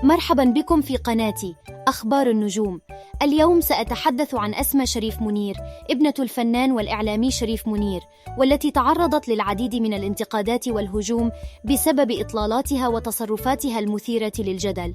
مرحبا بكم في قناتي أخبار النجوم. اليوم سأتحدث عن أسماء شريف منير، ابنة الفنان والإعلامي شريف منير، والتي تعرضت للعديد من الانتقادات والهجوم بسبب إطلالاتها وتصرفاتها المثيرة للجدل.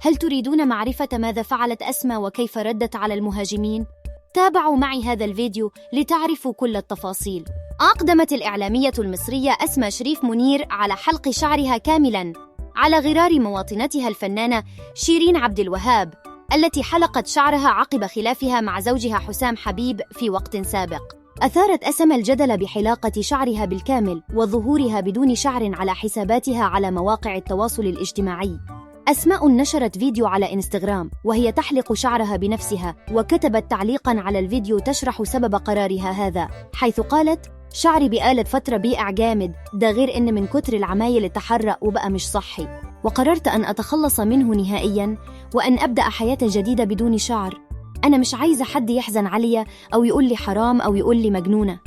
هل تريدون معرفة ماذا فعلت أسماء وكيف ردت على المهاجمين؟ تابعوا معي هذا الفيديو لتعرفوا كل التفاصيل. أقدمت الإعلامية المصرية أسماء شريف منير على حلق شعرها كاملاً على غرار مواطنتها الفنانة شيرين عبد الوهاب، التي حلقت شعرها عقب خلافها مع زوجها حسام حبيب في وقت سابق. أثارت أسماء الجدل بحلاقة شعرها بالكامل وظهورها بدون شعر على حساباتها على مواقع التواصل الاجتماعي. أسماء نشرت فيديو على إنستغرام وهي تحلق شعرها بنفسها، وكتبت تعليقاً على الفيديو تشرح سبب قرارها هذا، حيث قالت: شعري بقالة فترة بيقع جامد، ده غير إن من كتر العمايل اتحرق وبقى مش صحي، وقررت أن أتخلص منه نهائياً وأن أبدأ حياة جديدة بدون شعر. أنا مش عايزة حد يحزن عليا أو يقول لي حرام أو يقول لي مجنونة،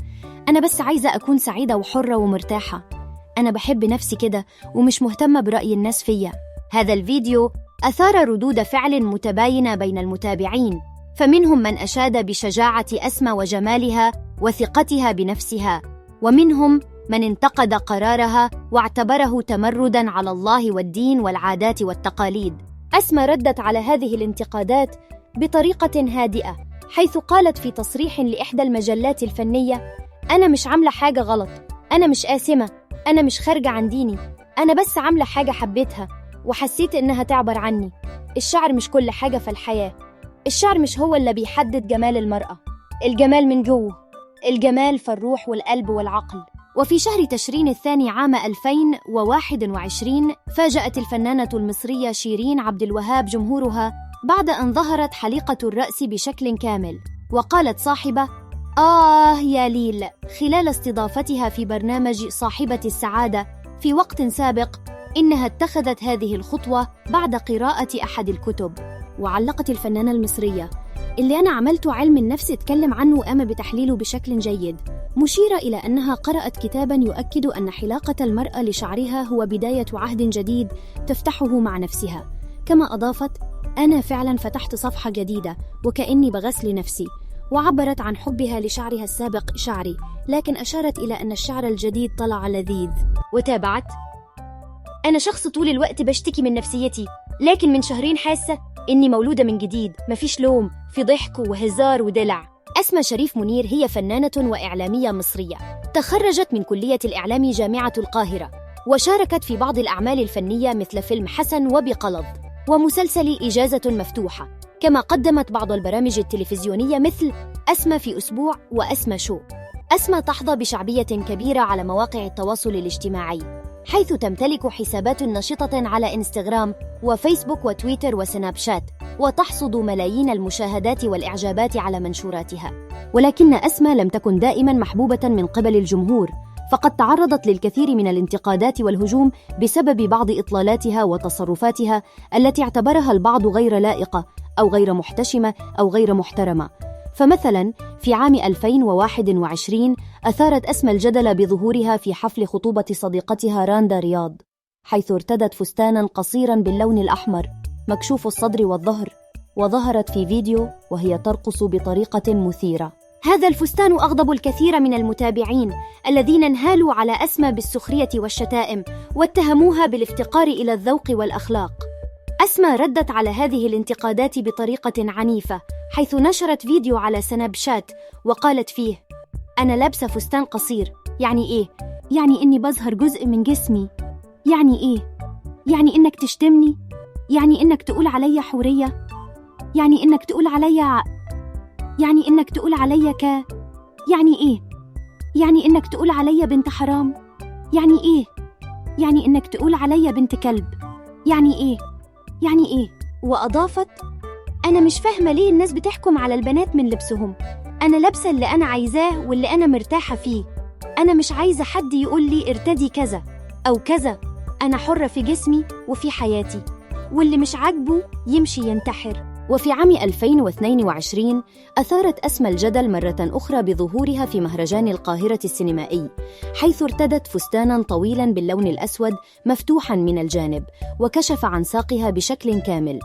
أنا بس عايزة أكون سعيدة وحرة ومرتاحة. أنا بحب نفسي كده ومش مهتمة برأي الناس فيا. هذا الفيديو أثار ردود فعل متباينة بين المتابعين، فمنهم من أشاد بشجاعة أسماء وجمالها وثقتها بنفسها، ومنهم من انتقد قرارها واعتبره تمرداً على الله والدين والعادات والتقاليد. أسماء ردت على هذه الانتقادات بطريقة هادئة، حيث قالت في تصريح لإحدى المجلات الفنية: أنا مش عاملة حاجة غلط، أنا مش آثمة، أنا مش خارجة عن ديني، أنا بس عاملة حاجة حبيتها وحسيت إنها تعبر عني. الشعر مش كل حاجة في الحياة، الشعر مش هو اللي بيحدد جمال المرأة، الجمال من جوه، الجمال في الروح والقلب والعقل. وفي شهر تشرين الثاني عام 2021 فاجأت الفنانة المصرية شيرين عبد الوهاب جمهورها بعد أن ظهرت حليقة الرأس بشكل كامل، وقالت صاحبة يا ليل خلال استضافتها في برنامج صاحبة السعادة في وقت سابق إنها اتخذت هذه الخطوة بعد قراءة أحد الكتب. وعلقت الفنانة المصرية: اللي أنا عملته علم النفس اتكلم عنه وقام بتحليله بشكل جيد، مشيرة إلى أنها قرأت كتاباً يؤكد أن حلاقة المرأة لشعرها هو بداية عهد جديد تفتحه مع نفسها. كما أضافت: أنا فعلاً فتحت صفحة جديدة وكأني بغسل نفسي. وعبرت عن حبها لشعرها السابق شعري، لكن أشارت إلى أن الشعر الجديد طلع لذيذ. وتابعت: أنا شخص طول الوقت بشتكي من نفسيتي، لكن من شهرين حاسة إني مولودة من جديد، مفيش لوم، في ضحك وهزار ودلع. أسماء شريف منير هي فنانة وإعلامية مصرية، تخرجت من كلية الإعلام جامعة القاهرة، وشاركت في بعض الأعمال الفنية مثل فيلم حسن وبقلظ ومسلسل إجازة مفتوحة، كما قدمت بعض البرامج التلفزيونية مثل أسماء في أسبوع وأسماء شو. أسماء تحظى بشعبية كبيرة على مواقع التواصل الاجتماعي، حيث تمتلك حسابات نشطة على إنستغرام وفيسبوك وتويتر وسناب شات، وتحصد ملايين المشاهدات والإعجابات على منشوراتها. ولكن أسماء لم تكن دائما محبوبة من قبل الجمهور، فقد تعرضت للكثير من الانتقادات والهجوم بسبب بعض إطلالاتها وتصرفاتها التي اعتبرها البعض غير لائقة أو غير محتشمة أو غير محترمة. فمثلا في عام 2021 أثارت أسماء الجدل بظهورها في حفل خطوبة صديقتها راندا رياض، حيث ارتدت فستانا قصيرا باللون الأحمر مكشوف الصدر والظهر، وظهرت في فيديو وهي ترقص بطريقة مثيرة. هذا الفستان أغضب الكثير من المتابعين الذين انهالوا على أسماء بالسخرية والشتائم واتهموها بالافتقار إلى الذوق والأخلاق. أسماء ردت على هذه الانتقادات بطريقة عنيفة، حيث نشرت فيديو على سناب شات وقالت فيه: أنا لابسة فستان قصير، يعني إيه؟ يعني إني بظهر جزء من جسمي؟ يعني إيه؟ يعني إنك تشتمني؟ يعني إنك تقول علي حورية؟ يعني إنك تقول علي يعني إنك تقول علي يعني إيه؟ يعني إنك تقول علي بنت حرام؟ يعني إيه؟ يعني إنك تقول علي بنت كلب؟ يعني إيه؟ يعني إيه؟ وأضافت: أنا مش فاهمة ليه الناس بتحكم على البنات من لبسهم، أنا لابسة اللي أنا عايزاه واللي أنا مرتاحة فيه، أنا مش عايزة حد يقول لي ارتدي كذا أو كذا، أنا حرة في جسمي وفي حياتي، واللي مش عاجبه يمشي ينتحر. وفي عام 2022 أثارت أسمى الجدل مرة أخرى بظهورها في مهرجان القاهرة السينمائي، حيث ارتدت فستاناً طويلاً باللون الأسود مفتوحاً من الجانب وكشف عن ساقها بشكل كامل.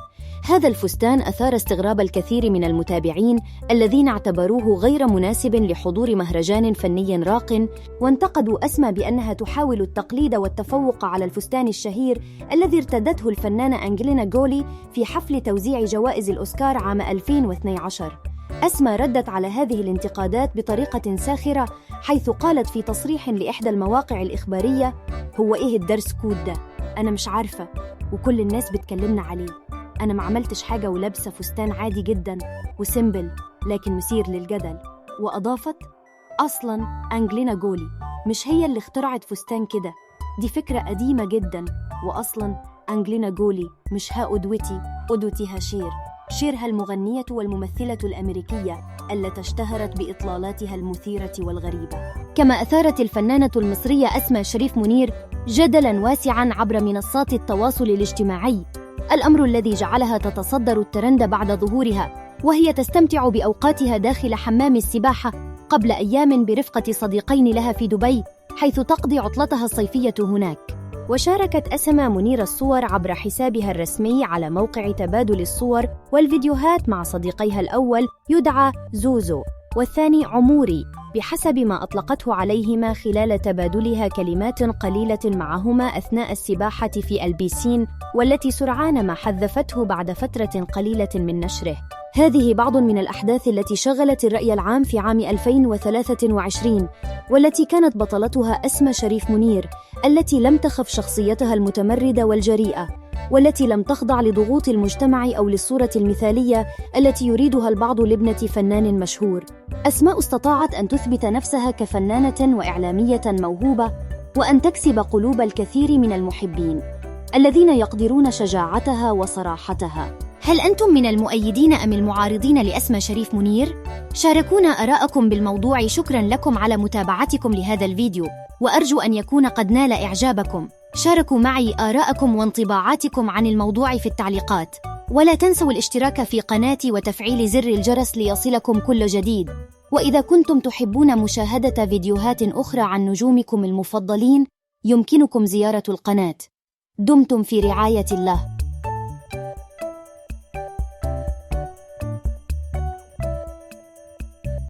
هذا الفستان أثار استغراب الكثير من المتابعين الذين اعتبروه غير مناسب لحضور مهرجان فني راق، وانتقدوا أسمى بأنها تحاول التقليد والتفوق على الفستان الشهير الذي ارتدته الفنانة أنجلينا جولي في حفل توزيع جوائز الأوسكار عام 2012. أسمى ردت على هذه الانتقادات بطريقة ساخرة، حيث قالت في تصريح لإحدى المواقع الإخبارية: هو إيه الدرس كود ده؟ أنا مش عارفة، وكل الناس بتكلمنا عليه. أنا ما عملتش حاجة ولابسة فستان عادي جدا وسيمبل لكن مثير للجدل. وأضافت: أصلاً أنجلينا جولي مش هي اللي اخترعت فستان كده، دي فكرة قديمة جدا، وأصلاً أنجلينا جولي مش قدوتها شيرها المغنية والممثلة الأمريكية التي اشتهرت بإطلالاتها المثيرة والغريبة. كما أثارت الفنانة المصرية أسمى شريف منير جدلاً واسعاً عبر منصات التواصل الاجتماعي، الأمر الذي جعلها تتصدر الترند بعد ظهورها وهي تستمتع بأوقاتها داخل حمام السباحة قبل أيام برفقة صديقين لها في دبي، حيث تقضي عطلتها الصيفية هناك. وشاركت أسمى منير الصور عبر حسابها الرسمي على موقع تبادل الصور والفيديوهات مع صديقيها الأول يدعى زوزو والثاني عموري، بحسب ما أطلقته عليهما خلال تبادلها كلمات قليلة معهما أثناء السباحة في البيسين، والتي سرعان ما حذفته بعد فترة قليلة من نشره. هذه بعض من الأحداث التي شغلت الرأي العام في عام 2023، والتي كانت بطلتها أسمى شريف منير، التي لم تخف شخصيتها المتمردة والجريئة، والتي لم تخضع لضغوط المجتمع أو للصورة المثالية التي يريدها البعض لابنة فنان مشهور. أسماء استطاعت أن تثبت نفسها كفنانة وإعلامية موهوبة، وأن تكسب قلوب الكثير من المحبين الذين يقدرون شجاعتها وصراحتها. هل أنتم من المؤيدين أم المعارضين لأسمى شريف منير؟ شاركونا آراءكم بالموضوع. شكراً لكم على متابعتكم لهذا الفيديو، وأرجو أن يكون قد نال إعجابكم. شاركوا معي آراءكم وانطباعاتكم عن الموضوع في التعليقات، ولا تنسوا الاشتراك في قناتي وتفعيل زر الجرس ليصلكم كل جديد. وإذا كنتم تحبون مشاهدة فيديوهات أخرى عن نجومكم المفضلين، يمكنكم زيارة القناة. دمتم في رعاية الله.